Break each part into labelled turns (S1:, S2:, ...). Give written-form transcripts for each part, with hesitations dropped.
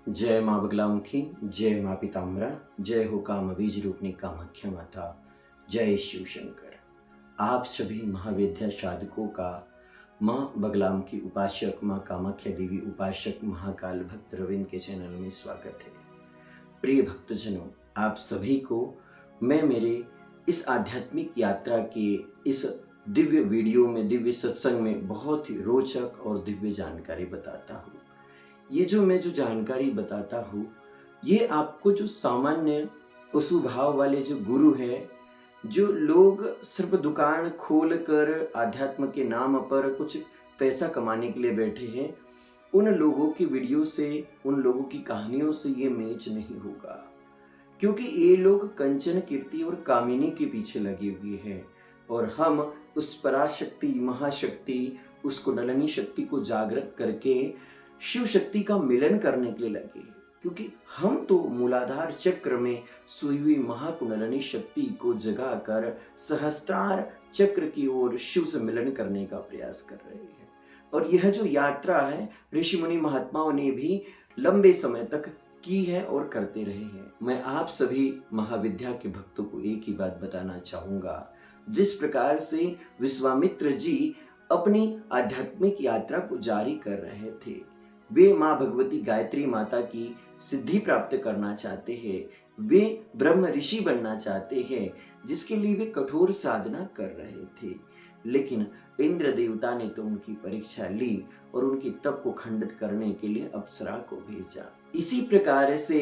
S1: जय माँ बगलामुखी, जय माँ पीताम्बरा, जय हो काम बीज रूपनी कामाख्या माता, जय शिव शंकर। आप सभी महाविद्या साधकों का माँ बगलामुखी उपासक, माँ कामाख्या देवी उपासक, महाकाल भक्त रविंद्र के चैनल में स्वागत है। प्रिय भक्तजनों, आप सभी को मैं मेरे इस आध्यात्मिक यात्रा के इस दिव्य वीडियो में, दिव्य सत्संग में बहुत ही रोचक और दिव्य जानकारी बताता हूँ। ये जो जानकारी बताता हूँ, ये आपको जो सामान्य पशु भाव वाले जो गुरु हैं, जो लोग सिर्फ दुकान खोल कर आध्यात्म के नाम पर कुछ पैसा कमाने के लिए बैठे हैं, उन लोगों की वीडियो से, उन लोगों की कहानियों से ये मैच नहीं होगा। क्योंकि ये लोग कंचन कीर्ति और कामिनी के पीछे लगे हुए हैं और हम उस पराशक्ति, महाशक्ति, उस कुंडलिनी शक्ति को जागृत करके शिव शक्ति का मिलन करने के लिए लगे हैं। क्योंकि हम तो मूलाधार चक्र में सोई हुई महाकुंडलिनी शक्ति को जगाकर सहस्त्रार चक्र की ओर शिव से मिलन करने का प्रयास कर रहे हैं। और यह जो यात्रा है, ऋषि मुनि महात्माओं ने भी लंबे समय तक की है और करते रहे हैं। मैं आप सभी महाविद्या के भक्तों को एक ही बात बताना चाहूँगा, जिस प्रकार से विश्वामित्र जी अपनी आध्यात्मिक यात्रा को जारी कर रहे थे, वे माँ भगवती गायत्री माता की सिद्धि प्राप्त करना चाहते हैं, वे ब्रह्म ऋषि बनना चाहते हैं, जिसके लिए वे कठोर साधना कर रहे थे। लेकिन इंद्र देवता ने तो उनकी परीक्षा ली और उनके तप को खंडित करने के लिए अप्सरा को भेजा। इसी प्रकार से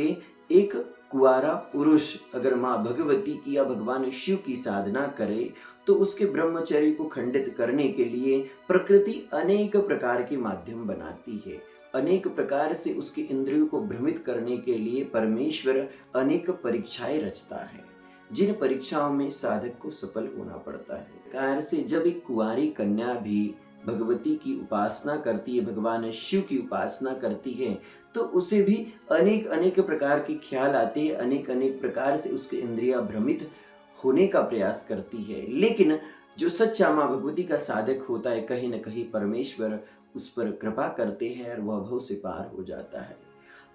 S1: एक कुंवारा पुरुष अगर माँ भगवती की या भगवान शिव की साधना करे, तो उसके ब्रह्मचर्य को खंडित करने के लिए प्रकृति अनेक प्रकार के माध्यम बनाती है। अनेक प्रकार से उसके इंद्रियों को भ्रमित करने के लिए परमेश्वर अनेक परीक्षाएं रचता है, जिन परीक्षाओं में साधक को सफल होना पड़ता है। प्रकार से जब एक कुंवारी कन्या भी भगवती की उपासना करती है, भगवान शिव की उपासना करती है, तो उसे भी अनेक अनेक प्रकार के ख्याल आते हैं, अनेक अनेक प्रकार से उसके इंद्रियां भ्रमित होने का प्रयास करती है। लेकिन जो सच्चा माँ भगवती का साधक होता है, कहीं न कहीं परमेश्वर उस पर कृपा करते हैं और वह भव से पार हो जाता है।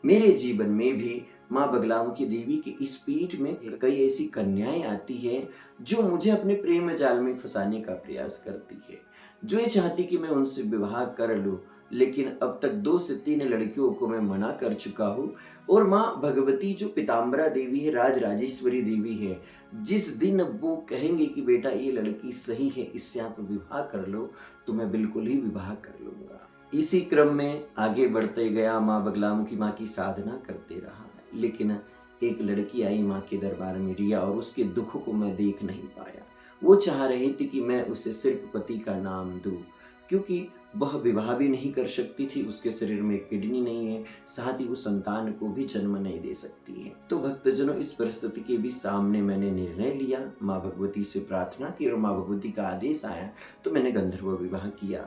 S1: मेरे जीवन में भी माँ बगलामुखी देवी के इस पीठ में कई ऐसी कन्याएं आती हैं जो मुझे अपने प्रेम जाल में फंसाने का प्रयास करती है, जो ये चाहती कि मैं उनसे विवाह कर लूं। लेकिन अब तक 2 से 3 लड़कियों को मैं मना कर चुका हूँ। और माँ भगवती जो पीताम्बरा देवी है, राजराजेश्वरी देवी है, जिस दिन वो कहेंगे कि बेटा ये लड़की सही है, इससे आप विवाह कर लो, तो मैं बिल्कुल ही विवाह कर लूंगा। इसी क्रम में आगे बढ़ते गया, माँ बगलामुखी माँ की साधना करते रहा। लेकिन एक लड़की आई माँ के दरबार में, रिया, और उसके दुख को मैं देख नहीं पाया। वो चाह रही थी कि मैं उसे सिर्फ पति का नाम दूं, क्योंकि वह विवाह भी नहीं कर सकती थी, उसके शरीर में किडनी नहीं है, साथ ही वो संतान को भी जन्म नहीं दे सकती है। तो भक्तजनों, इस परिस्थिति के भी सामने मैंने निर्णय लिया, माँ भगवती से प्रार्थना की और माँ भगवती का आदेश आया तो मैंने गंधर्व विवाह किया।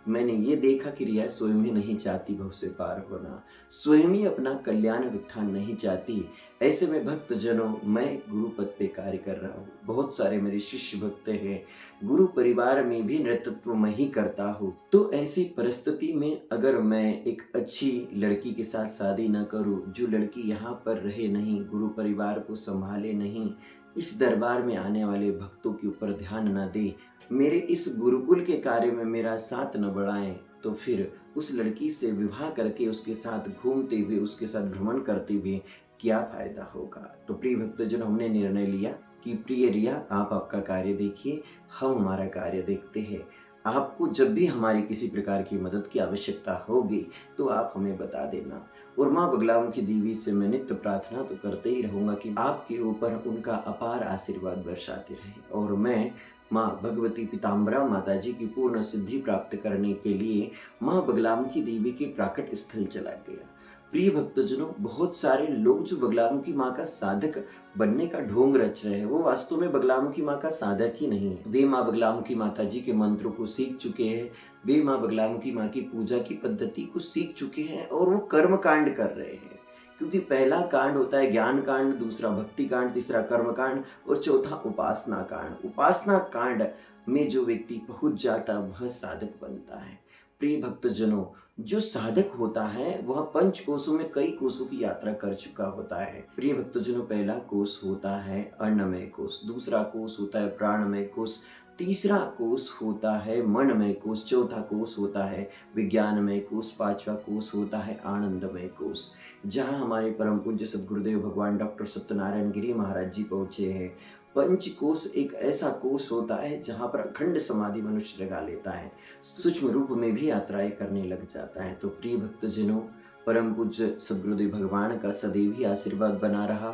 S1: मैंने ये देखा कि रिया स्वयं ही नहीं चाहती भव से पार होना, स्वयं ही अपना कल्याण उत्थान नहीं चाहती। ऐसे में भक्तजनों, मैं गुरु पद पे कार्य कर रहा हूँ, बहुत सारे मेरे शिष्य भक्त हैं, गुरु परिवार में भी नेतृत्व मैं ही करता हूँ। तो ऐसी परिस्थिति में अगर मैं एक अच्छी लड़की के साथ शादी न करूँ, जो लड़की यहाँ पर रहे नहीं, गुरु परिवार को संभाले नहीं, इस दरबार में आने वाले भक्तों के ऊपर ध्यान न दे, मेरे इस गुरुकुल के कार्य में मेरा साथ न बढ़ाएं, तो फिर उस लड़की से विवाह करके उसके साथ घूमते हुए, उसके साथ भ्रमण करते हुए क्या फायदा होगा। तो प्रिय भक्तजन, हमने निर्णय लिया कि प्रिय रिया, आप आपका कार्य देखिए, हम हमारा कार्य देखते हैं। आपको जब भी हमारी किसी प्रकार की मदद की आवश्यकता होगी तो आप हमें बता देना। और माँ बगलामुखी देवी से मैं नित्य प्रार्थना तो करते ही रहूँगा कि आपके ऊपर उनका अपार आशीर्वाद बरसाते रहे। और मैं माँ भगवती पीताम्बरा माता जी की पूर्ण सिद्धि प्राप्त करने के लिए माँ बगलामुखी देवी के प्राकट स्थल चला गया। प्रिय भक्तजनों, बहुत सारे लोग जो बगलामुखी माँ का साधक बनने का ढोंग रच रहे हैं, वो वास्तव में बगलामुखी माँ का साधक ही नहीं है। वे माँ बगलामुखी माता जी के मंत्रों को सीख चुके हैं, वे माँ बगलामुखी माँ की पूजा की पद्धति को सीख चुके हैं और वो कर्म कांड कर रहे हैं। क्योंकि पहला कांड होता है ज्ञान कांड, दूसरा भक्ति कांड, तीसरा कर्म कांड और चौथा उपासना कांड। उपासना कांड में जो व्यक्ति पहुंच जाता वह साधक बनता है। प्रिय भक्तजनों, जो साधक होता है वह पंच कोशों में कई कोशों की यात्रा कर चुका होता है। प्रिय भक्तजनों, पहला कोश होता है अन्नमय कोश, दूसरा कोश होता है प्राणमय कोश, तीसरा कोश होता है मनमय कोश, चौथा कोश होता है विज्ञानमय कोश, पांचवा कोश होता है आनंदमय कोश। जहाँ हमारे परम पूज्य सद्गुरुदेव भगवान डॉक्टर सत्यनारायण गिरी महाराज जी पहुँचे हैं। पंच कोश एक ऐसा कोश होता है जहाँ पर अखंड समाधि मनुष्य लगा लेता है, सूक्ष्म रूप में भी यात्राएं करने लग जाता है। तो प्रिय भक्तजनों, परम पूज्य सद्गुरुदेव भगवान का सदैव ही आशीर्वाद बना रहा।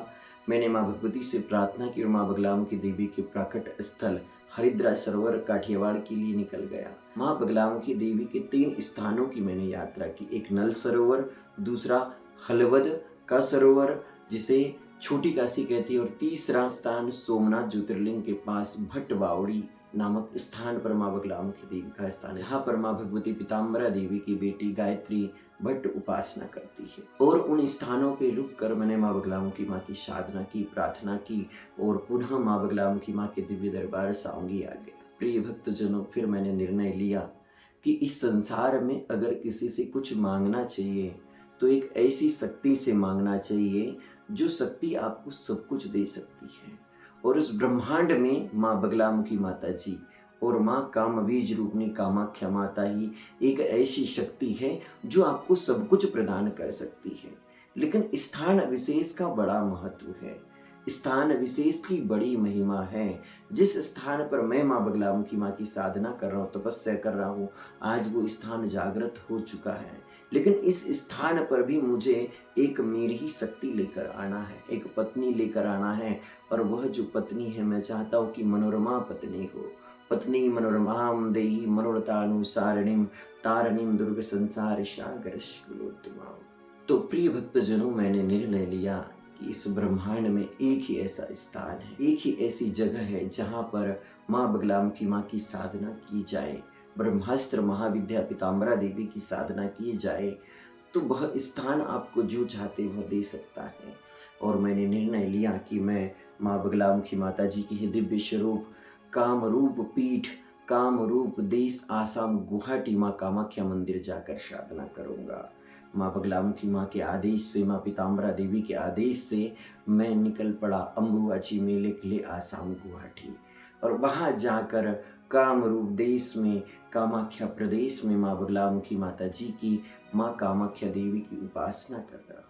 S1: मैंने माँ भगवती से प्रार्थना की और माँ बगलाम की देवी के प्रकट स्थल हरिद्रा सरोवर काठियावाड़ के लिए निकल गया। माँ बगलाम की देवी के 3 स्थानों की मैंने यात्रा की। एक नल सरोवर, दूसरा हलवद का सरोवर जिसे छोटी काशी कहती है, और तीसरा स्थान सोमनाथ ज्योतिर्लिंग के पास भट्ट बावड़ी नामक स्थान पर माँ बगलाम की देवी का स्थान है। यहाँ पर माँ भगवती पीताम्बरा देवी की बेटी गायत्री भट्ट उपासना करती है। और उन स्थानों पे रुक कर मैंने माँ बगलाम की माँ की साधना की, प्रार्थना की और पुनः माँ बगलाम की माँ के दिव्य दरबार साऊंगी आ गया। प्रिय भक्तजनों, फिर मैंने निर्णय लिया कि इस संसार में अगर किसी से कुछ मांगना चाहिए तो एक ऐसी शक्ति से मांगना चाहिए जो शक्ति आपको सब कुछ दे सकती है। और उस ब्रह्मांड में माँ बगलामुखी माता जी और माँ कामबीज रूपनी कामाख्या माता ही एक ऐसी शक्ति है जो आपको सब कुछ प्रदान कर सकती है। लेकिन स्थान विशेष का बड़ा महत्व है, स्थान विशेष की बड़ी महिमा है। जिस स्थान पर मैं माँ बगलामुखी माँ की साधना कर रहा हूँ, तपस्या कर रहा हूँ, आज वो स्थान जागृत हो चुका है। लेकिन इस स्थान पर भी मुझे एक मेरी ही शक्ति लेकर आना है, एक पत्नी लेकर आना है। और वह जो पत्नी है, मैं चाहता हूँ कि मनोरमा पत्नी हो। पत्नी मनोरमां देहि मनोरथानुसारिणीं तारिणीं दुर्ग संसार सागर शिकुलोत्तमां। तो प्रिय भक्तजनों, मैंने निर्णय लिया कि इस ब्रह्मांड में एक ही ऐसा स्थान है, एक ही ऐसी जगह है जहाँ पर माँ बगलामुखी माँ की साधना की जाए, ब्रह्मास्त्र महाविद्या पीताम्बरा देवी की साधना की जाए, तो वह स्थान आपको जो चाहते वह दे सकता है। और मैंने निर्णय लिया कि मैं माँ बगलामुखी माता जी की ही दिव्य स्वरूप कामरूप पीठ, कामरूप देश आसाम गुवाहाटी माँ कामाख्या मंदिर जाकर साधना करूँगा। माँ बगलामुखी माँ के आदेश से, माँ पीताम्बरा देवी के आदेश से मैं निकल पड़ा अम्बुबाची मेले के लिए आसाम गुवाहाटी। और वहाँ जाकर कामरूप देश में, कामाख्या प्रदेश में माँ बगलामुखी माता जी की, माँ कामाख्या देवी की उपासना कर रहा हूँ।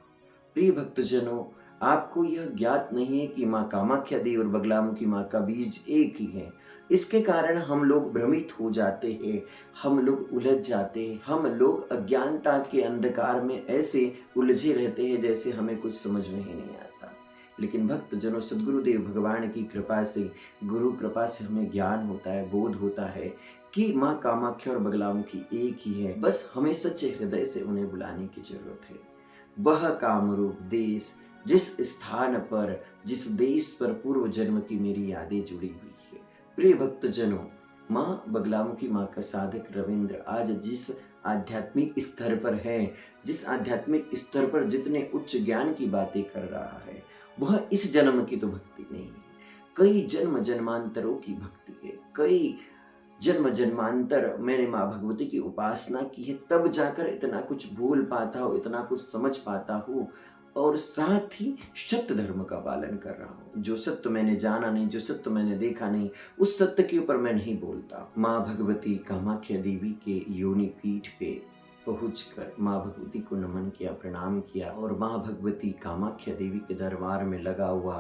S1: प्रिय भक्तजनों, आपको यह ज्ञात नहीं है कि माँ कामाख्या देवी और बगलामुखी माँ का बीज एक ही है। इसके कारण हम लोग भ्रमित हो जाते हैं, हम लोग उलझ जाते हैं, हम लोग अज्ञानता के अंधकार में ऐसे उलझे रहते हैं जैसे हमें कुछ समझ में ही नहीं आता। लेकिन भक्तजनों, सद्गुरुदेव भगवान की कृपा से, गुरु कृपा से हमें ज्ञान होता है, बोध होता है कि माँ कामाख्या और बगलामुखी एक ही है। बस हमें सच्चे हृदय से उन्हें बुलाने की जरूरत है। वह कामरूप देश, जिस स्थान पर, जिस देश पर पूर्व जन्म की मेरी यादें जुड़ी हुई है। प्रिय भक्तजनों, माँ बगलामुखी माँ का साधक रविंद्र आज जिस आध्यात्मिक स्तर पर है, जिस आध्यात्मिक स्तर पर जितने उच्च ज्ञान की बातें कर रहा है, वह इस जन्म की तो भक्ति नहीं है, कई जन्म जन्मांतरों की भक्ति है। कई जन्म जन्मांतर मैंने माँ भगवती की उपासना की है, तब जाकर इतना कुछ बोल पाता हूँ, इतना कुछ समझ पाता हूँ। और साथ ही सत्य धर्म का पालन कर रहा हूँ। जो सत्य मैंने जाना नहीं, जो सत्य मैंने देखा नहीं, उस सत्य के ऊपर मैं नहीं बोलता। माँ भगवती कामाख्या देवी के योनि पीठ पे पहुंचकर माँ भगवती को नमन किया, प्रणाम किया। और माँ भगवती कामाख्या देवी के दरबार में लगा हुआ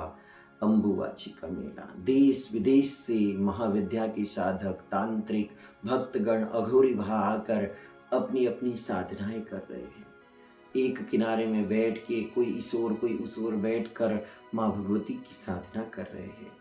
S1: अम्बुबाची का मेला, देश विदेश से महाविद्या के साधक, तांत्रिक, भक्तगण, अघोरी भा आकर अपनी अपनी साधनाएं कर रहे हैं। एक किनारे में बैठ के कोई इस ओर कोई उस ओर बैठ कर माँ भगवती की साधना कर रहे हैं।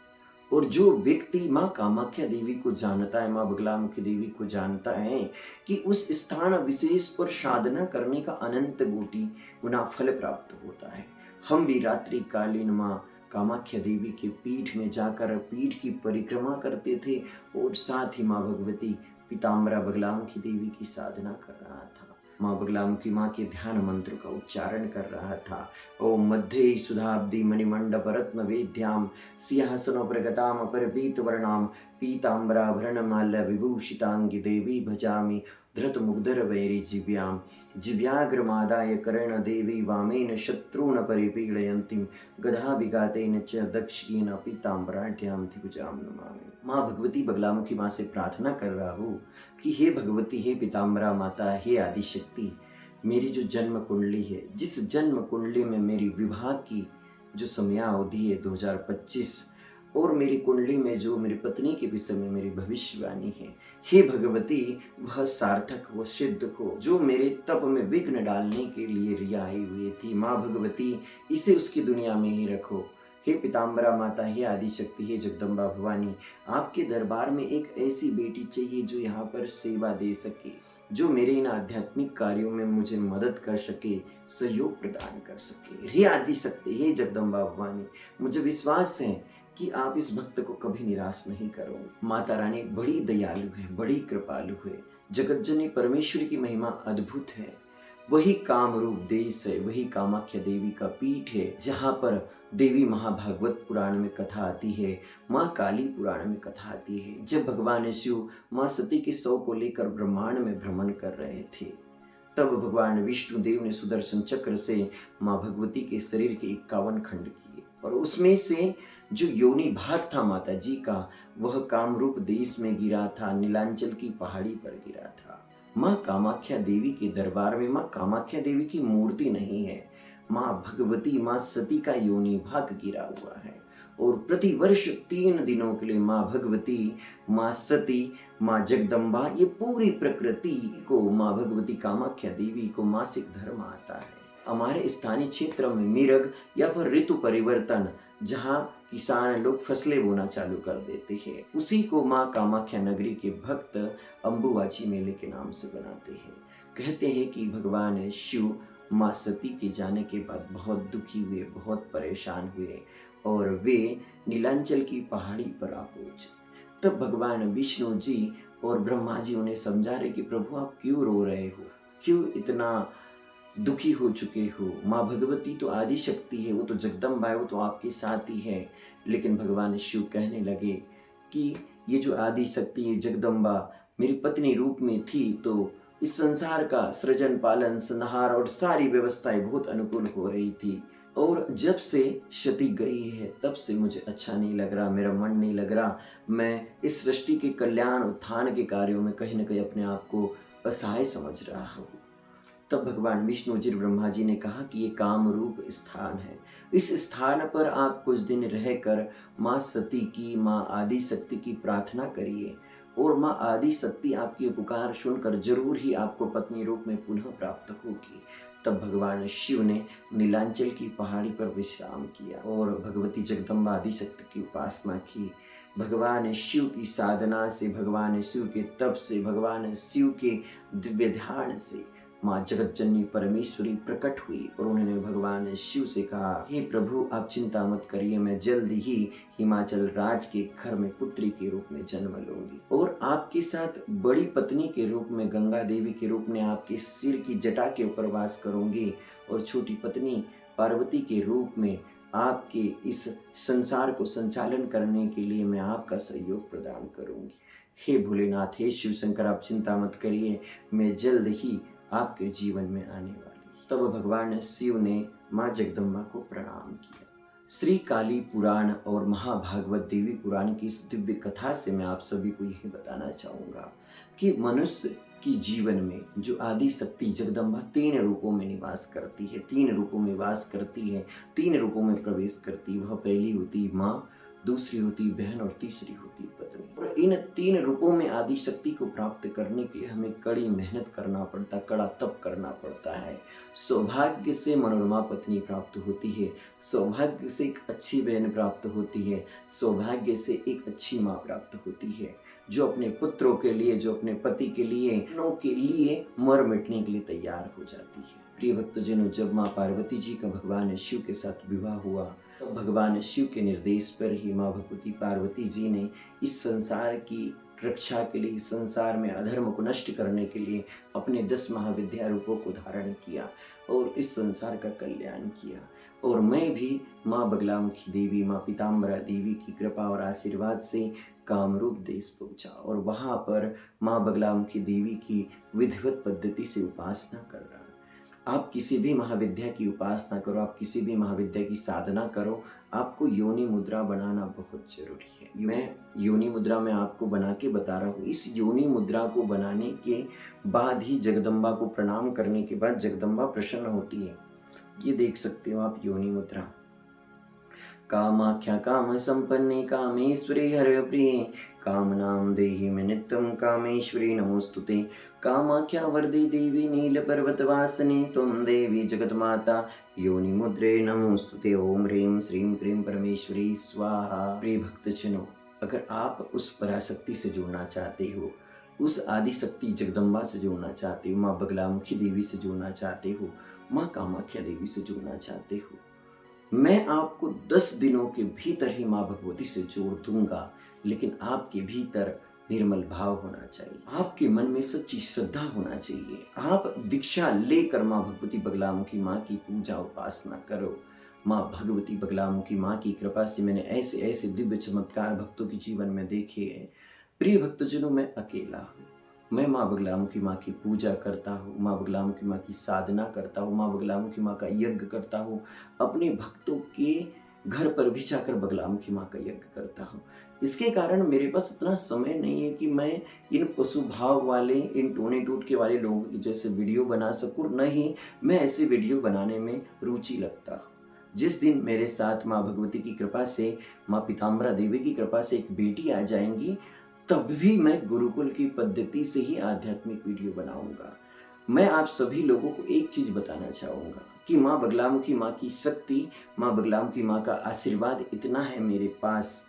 S1: और जो व्यक्ति माँ कामाख्या देवी को जानता है, माँ बगलामुखी देवी को जानता है कि उस स्थान विशेष पर साधना करने का अनंत कोटि गुना फल प्राप्त होता है। हम भी रात्रि कालीन माँ कामाख्या देवी के पीठ में जाकर पीठ की परिक्रमा करते थे और साथ ही माँ भगवती पीताम्बरा बगलामुखी देवी की साधना कर रहा था। माँ बगलामुखी माँ के ध्यान मंत्र का उच्चारण कर रहा था। ओम मध्य सुधाब्दी मणिमंडप रत्न वेद्याम सिंहासन प्रगताम परपीत वर्णाम पीताम्बराभरणमाल्य विभूषितांगी देवी भजामि धृतमुग्धर वैरी जिव्याम जिव्याग्रमादाय कर्णदेवी वामेन शत्रून् परिपीडयन्तीं गदाभिघातेन च दक्षिणेन पीताम्बराढ्यां दिग्विजयां नमामि। माँ भगवती बगलामुखी माँ से प्रार्थना कर रहा हूँ कि हे भगवती, हे पीताम्बरा माता, हे आदिशक्ति, मेरी जो जन्म कुंडली है, जिस जन्म कुंडली में मेरी विवाह की जो समयावधि है 2025, और मेरी कुंडली में जो मेरी पत्नी के विषय में मेरी भविष्यवाणी है, हे भगवती, वह सार्थक हो, सिद्ध हो। जो मेरे तप में विघ्न डालने के लिए रियाई हुई थी, माँ भगवती, इसे उसकी दुनिया में ही रखो। हे पीताम्बरा माता, हे आदिशक्ति, हे जगदम्बा भवानी, आपके दरबार में एक ऐसी बेटी चाहिए जो यहाँ पर सेवा दे सके, जो मेरे इन आध्यात्मिक कार्यों में मुझे मदद कर सके, सहयोग प्रदान कर सके। हे आदिशक्ति, हे जगदम्बा भवानी, मुझे विश्वास है कि आप इस भक्त को कभी निराश नहीं करोगे। माता रानी बड़ी दयालु है, बड़ी कृपालु है। जगतजनी परमेश्वरी की महिमा अद्भुत है। वही कामरूप देश है, वही कामाख्या देवी का पीठ है, जहाँ पर देवी महाभागवत पुराण में कथा आती है, माँ काली पुराण में कथा आती है। जब भगवान शिव माँ सती के शव को लेकर ब्रह्मांड में भ्रमण कर रहे थे, तब भगवान विष्णु देव ने सुदर्शन चक्र से माँ भगवती के शरीर के 51 खंड किए, और उसमें से जो योनि भाग था माता जी का, वह कामरूप देश में गिरा था, नीलांचल की पहाड़ी पर गिरा था। माँ कामाख्या देवी के दरबार में माँ कामाख्या देवी की मूर्ति नहीं है, माँ भगवती, माँ सती का योनि भाग गिरा हुआ है। और प्रतिवर्ष 3 दिनों के लिए माँ भगवती, माँ सती, माँ जगदम्बा, ये पूरी प्रकृति को माँ भगवती कामाख्या देवी को मासिक धर्म आता है। हमारे स्थानीय क्षेत्र में मिरग या फिर ऋतु परिवर्तन, जहाँ किसान लोग फसलें बोना चालू कर देते हैं, उसी को माँ कामाख्या नगरी के भक्त अम्बुवाची मेले के नाम से बनाते हैं। कहते हैं कि भगवान शिव माँ सती के जाने के बाद बहुत दुखी हुए, बहुत परेशान हुए, और वे नीलांचल की पहाड़ी पर आ पहुंचे। तब भगवान विष्णु जी और ब्रह्मा जी उन्हें समझा रहे कि प्रभु, आप क्यों रो रहे हो, क्यों इतना दुखी हो चुके हो। माँ भगवती तो आदि शक्ति है, वो तो जगदम्बा है, वो तो आपके साथ ही है। लेकिन भगवान शिव कहने लगे कि ये जो आदि शक्ति है, जगदम्बा, मेरी पत्नी रूप में थी तो इस संसार का सृजन, पालन, संहार और सारी व्यवस्थाएं बहुत अनुकूल हो रही थी, और जब से सती गई है तब से मुझे अच्छा नहीं लग रहा, मेरा मन नहीं लग रहा। मैं इस सृष्टि के कल्याण, उत्थान के कार्यों में कहीं न कहीं अपने आप को असहाय समझ रहा हूँ। तब भगवान विष्णु जी, ब्रह्मा जी ने कहा कि ये काम रूप स्थान है, इस स्थान पर आप कुछ दिन रहकर माँ सती की, माँ आदि शक्ति की प्रार्थना करिए, और माँ आदि शक्ति आपकी पुकार सुनकर जरूर ही आपको पत्नी रूप में पुनः प्राप्त होगी। तब भगवान शिव ने नीलांचल की पहाड़ी पर विश्राम किया और भगवती जगदम्बा आदि शक्ति की उपासना की। भगवान शिव की साधना से, भगवान शिव के तप से, भगवान शिव के दिव्य ध्यान से माँ जगतजननी परमेश्वरी प्रकट हुई, और उन्होंने भगवान शिव से कहा, हे प्रभु, आप चिंता मत करिए, मैं जल्द ही हिमाचल राज के घर में पुत्री के रूप में जन्म लूंगी, और आपके साथ बड़ी पत्नी के रूप में, गंगा देवी के रूप में आपके सिर की जटा के ऊपर वास करूंगी, और छोटी पत्नी पार्वती के रूप में आपके इस संसार को संचालन करने के लिए मैं आपका सहयोग प्रदान करूंगी। हे भोलेनाथ, हे शिव शंकर, आप चिंता मत करिए, मैं जल्द ही आपके जीवन में आने वाली। तब भगवान शिव ने माँ जगदम्बा को प्रणाम किया। श्री काली पुराण और महाभागवत देवी पुराण की इस दिव्य कथा से मैं आप सभी को यही बताना चाहूँगा कि मनुष्य की जीवन में जो आदि शक्ति जगदम्बा 3 रूपों में निवास करती है, 3 रूपों में वास करती है, 3 रूपों में प्रवेश करती है। वह पहली होती माँ, दूसरी होती बहन, और तीसरी होती पत्नी। और इन 3 रूपों में आदि शक्ति को प्राप्त करने के लिए हमें कड़ी मेहनत करना पड़ता, कड़ा तप करना पड़ता है। सौभाग्य से मनोरमा पत्नी प्राप्त होती है, सौभाग्य से एक अच्छी बहन प्राप्त होती है, सौभाग्य से एक अच्छी माँ प्राप्त होती है, जो अपने पुत्रों के लिए, जो अपने पति के लिए, बहनों के लिए मर मिटने के लिए तैयार हो जाती है। प्रिय भक्तजनों, जब माँ पार्वती जी का भगवान शिव के साथ विवाह हुआ, तो भगवान शिव के निर्देश पर ही माँ भगवती पार्वती जी ने इस संसार की रक्षा के लिए, इस संसार में अधर्म को नष्ट करने के लिए अपने 10 महाविद्या रूपों को धारण किया और इस संसार का कल्याण किया। और मैं भी माँ बगलामुखी देवी, माँ पीताम्बरा देवी की कृपा और आशीर्वाद से कामरूप देश पहुंचा और वहाँ पर माँ बगलामुखी देवी की विधिवत पद्धति से उपासना कर रहा। आप किसी भी महाविद्या की उपासना करो, आप किसी भी महाविद्या की साधना करो, आपको योनि मुद्रा बनाना बहुत जरूरी है। मैं योनि मुद्रा में आपको बना के बता रहा हूँ। इस योनि मुद्रा को बनाने के बाद ही जगदम्बा को प्रणाम करने के बाद जगदम्बा प्रसन्न होती है। ये देख सकते हो आप योनि मुद्रा। कामाख्या काम संपन्ने कामेश्वरी हर प्रिय कामनाम देहि मे नित्यं कामेश्वरी नमोस्तुते। कामाख्या वरदे देवी नील पर्वतवासिनी त्वं देवी जगन्माता योनि मुद्रे नमोस्तुते। ओम ह्रीं श्रीं क्रीं परमेश्वरी स्वाहा। प्रिय भक्तजनों, अगर आप उस पराशक्ति से जुड़ना चाहते हो, उस आदि शक्ति जगदम्बा से जुड़ना चाहते हो, माँ बगलामुखी देवी से जुड़ना चाहते हो, माँ कामाख्या देवी से जुड़ना चाहते हो, मैं आपको 10 दिनों के भीतर ही माँ भगवती से जोड़ दूंगा। लेकिन आपके भीतर निर्मल भाव होना चाहिए, आपके मन में सच्ची श्रद्धा होना चाहिए। आप दीक्षा लेकर माँ भगवती बगलामुखी माँ की पूजा उपासना करो। माँ भगवती बगलामुखी माँ की कृपा से मैंने ऐसे ऐसे दिव्य चमत्कार भक्तों के जीवन में देखे हैं। प्रिय भक्तजनों, मैं अकेला हूँ, मैं माँ बगलामुखी माँ की पूजा करता हूँ, माँ बगलामुखी माँ की साधना करता हूँ, माँ बगलामुखी माँ का यज्ञ करता हूँ। अपने भक्तों के घर पर भी जाकर बगलामुखी माँ का यज्ञ करता हूँ। इसके कारण मेरे पास इतना समय नहीं है कि मैं इन पशु भाव वाले, इन टोने टूटके वाले लोगों की जैसे वीडियो बना सकूँ। नहीं, मैं ऐसे वीडियो बनाने में रुचि लगता हूँ। जिस दिन मेरे साथ माँ भगवती की कृपा से, माँ पीताम्बरा देवी की कृपा से एक बेटी आ जाएंगी, तब भी मैं गुरुकुल की पद्धति से ही आध्यात्मिक वीडियो बनाऊंगा। मैं आप सभी लोगों को एक चीज बताना चाहूँगा कि माँ बगलामुखी माँ की शक्ति, माँ बगलामुखी माँ का आशीर्वाद इतना है मेरे पास,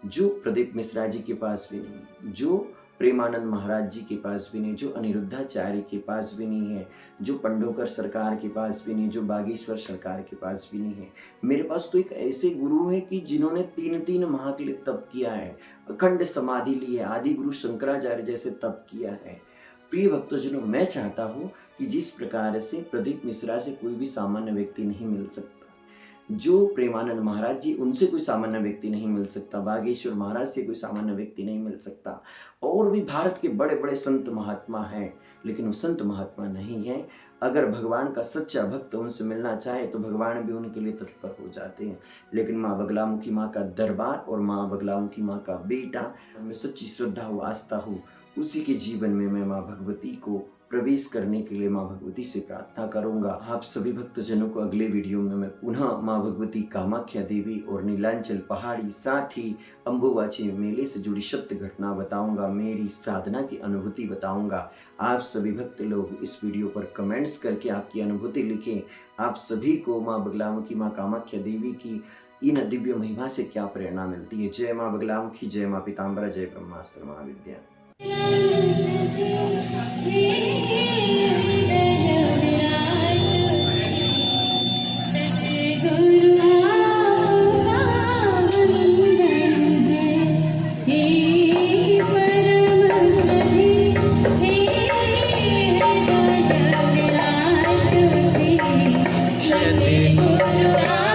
S1: जो प्रदीप मिश्रा जी के पास भी नहीं, जो प्रेमानंद महाराज जी के पास भी नहीं, जो अनिरुद्धाचार्य के पास भी नहीं है, जो पंडोकर सरकार के पास भी नहीं, जो बागेश्वर सरकार के पास भी नहीं है। मेरे पास तो एक ऐसे गुरु है कि जिन्होंने 3 माह के लिए तप किया है, अखंड समाधि ली है, आदि गुरु शंकराचार्य जैसे तप किया है। प्रिय भक्तजनों, मैं चाहता हूँ कि जिस प्रकार से प्रदीप मिश्रा से कोई भी सामान्य व्यक्ति नहीं मिल सकता, जो प्रेमानंद महाराज जी, उनसे कोई सामान्य व्यक्ति नहीं मिल सकता, बागेश्वर महाराज से कोई सामान्य व्यक्ति नहीं मिल सकता, और भी भारत के बड़े बड़े संत महात्मा हैं, लेकिन वो संत महात्मा नहीं है। अगर भगवान का सच्चा भक्त उनसे मिलना चाहे तो भगवान भी उनके लिए तत्पर हो जाते हैं। लेकिन माँ बगलामुखी माँ का दरबार और माँ बगलामुखी माँ का बेटा, मैं सच्ची श्रद्धा हो, आस्था हो, उसी के जीवन में मैं माँ भगवती को प्रवेश करने के लिए माँ भगवती से प्रार्थना करूंगा। आप सभी भक्तजनों को अगले वीडियो में मैं पुनः माँ भगवती कामाख्या देवी और नीलांचल पहाड़ी, साथ ही अंबुबाची मेले से जुड़ी सत्य घटना बताऊंगा, मेरी साधना की अनुभूति बताऊंगा। आप सभी भक्त लोग इस वीडियो पर कमेंट्स करके आपकी अनुभूति लिखें। आप सभी को माँ बगलामुखी माँ कामाख्या देवी की इन दिव्य महिमा से क्या प्रेरणा मिलती है। जय माँ बगलामुखी, जय माँ पीताम्बरा, जय ब्रह्मास्त्र महाविद्या।
S2: Shri